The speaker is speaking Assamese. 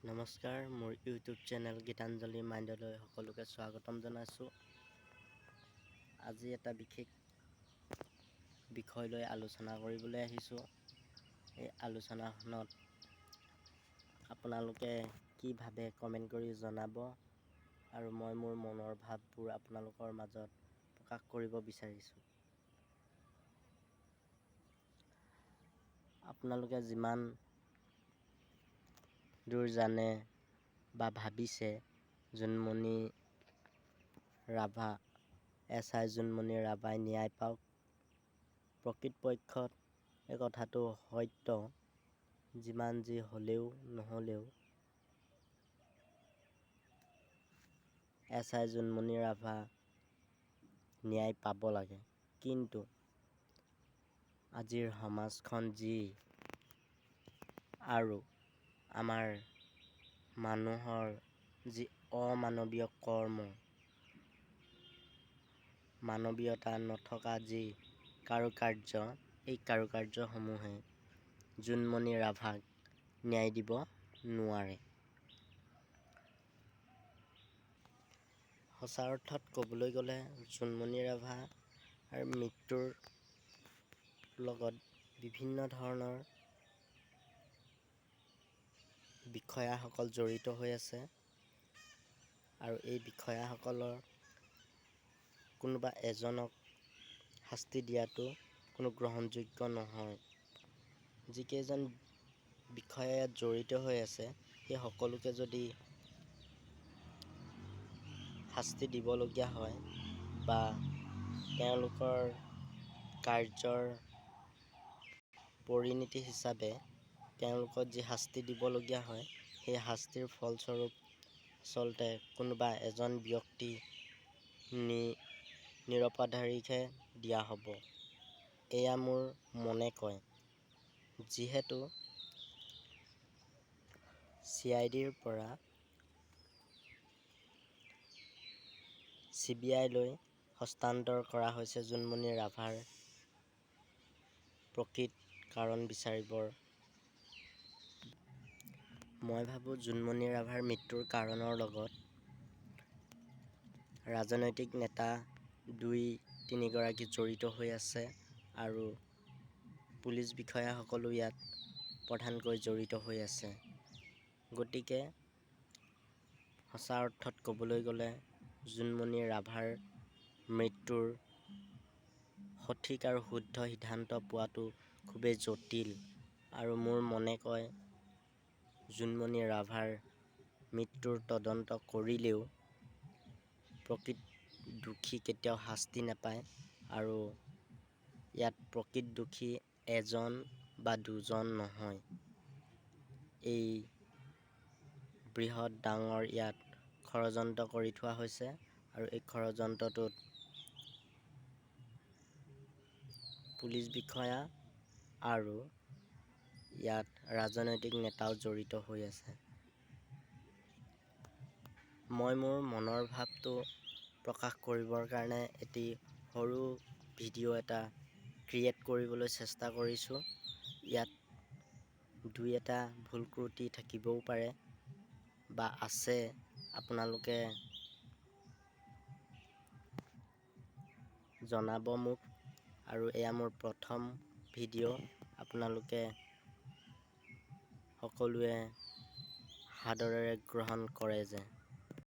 নমস্কাৰ, মোৰ ইউটিউব চেনেল গীতাঞ্জলি মাইণ্ডলৈ সকলোকে স্বাগতম জনাইছোঁ। আজি এটা বিশেষ বিষয় লৈ আলোচনা কৰিবলৈ আহিছোঁ। এই আলোচনাখনত আপোনালোকে কি ভাবে কমেণ্ট কৰি জনাব, আৰু মই মোৰ মনৰ ভাৱবোৰ আপোনালোকৰ মাজত প্ৰকাশ কৰিব বিচাৰিছোঁ। আপোনালোকে যিমান দূৰ জানে বা ভাবিছে, জোনমণি ৰাভা SI জোনমণি ৰাভাই ন্যায় পাওক। প্ৰকৃতপক্ষত এই কথাটো সত্য। যিমান যি হ'লেও নহ'লেও SI জোনমণি ৰাভা ন্যায় পাব লাগে। কিন্তু আজিৰ সমাজখন যি, আৰু আমাৰ মানুহৰ যি অমানৱীয় কৰ্ম, মানৱীয়তা নথকা যি কাৰুকাৰ্য, এই কাৰুকাৰ্যসমূহে জোনমণি ৰাভাক ন্যায় দিব নোৱাৰে। সঁচা অৰ্থত ক'বলৈ গ'লে জোনমণি ৰাভাৰ মৃত্যুৰ লগত বিভিন্ন ধৰণৰ বিষয়াসকল জড়িত হৈ আছে, আৰু এই বিষয়াসকলৰ কোনোবা এজনক শাস্তি দিয়াটো কোনো গ্ৰহণযোগ্য নহয়। যিকেইজন বিষয়া ইয়াত জড়িত হৈ আছে, সেই সকলোকে যদি শাস্তি দিবলগীয়া হয়, বা তেওঁলোকৰ কাৰ্যৰ পৰিণতি হিচাপে তেওঁলোকক যি শাস্তি দিবলগীয়া হয়, সেই শাস্তিৰ ফলস্বৰূপ আচলতে কোনোবা এজন ব্যক্তি নিৰপৰাধীকহে দিয়া হ'ব। এয়া মোৰ মনে কয়। যিহেতু CIDৰ পৰা CBI লৈ হস্তান্তৰ কৰা হৈছে জোনমণি ৰাভাৰ প্ৰকৃত কাৰণ বিচাৰিবৰ। মই ভাবোঁ জোনমণি ৰাভাৰ মৃত্যুৰ কাৰণৰ লগত ৰাজনৈতিক নেতা 2-3গৰাকী জড়িত হৈ আছে, আৰু পুলিচ বিষয়াসকলো ইয়াত প্ৰধানকৈ জড়িত হৈ আছে। গতিকে সঁচা অৰ্থত ক'বলৈ গ'লে জোনমণি ৰাভাৰ মৃত্যুৰ সঠিক আৰু শুদ্ধ সিদ্ধান্ত পোৱাটো খুবেই জটিল, আৰু মোৰ মনে কয় জোনমণি ৰাভাৰ মৃত্যুৰ তদন্ত কৰিলেও প্ৰকৃত দোষী কেতিয়াও শাস্তি নাপায়, আৰু ইয়াত প্ৰকৃত দোষী এজন বা দুজন নহয়। এই বৃহৎ ডাঙৰ ইয়াত ষড়যন্ত্ৰ কৰি থোৱা হৈছে, আৰু এই ষড়যন্ত্ৰটোত পুলিচ বিষয়া আৰু ইয়াত ৰাজনৈতিক নেতাও জড়িত হৈ আছে। মই মোৰ মনৰ ভাৱটো প্ৰকাশ কৰিবৰ কাৰণে এটি সৰু ভিডিঅ' এটা ক্ৰিয়েট কৰিবলৈ চেষ্টা কৰিছোঁ। ইয়াত 2-এটা ভুল ত্ৰুটি থাকিবও পাৰে, বা আছে। আপোনালোকে জনাব মোক, আৰু এয়া মোৰ প্ৰথম ভিডিঅ'। আপোনালোকে সকলোৱে সাদৰেৰে গ্ৰহণ কৰে যে।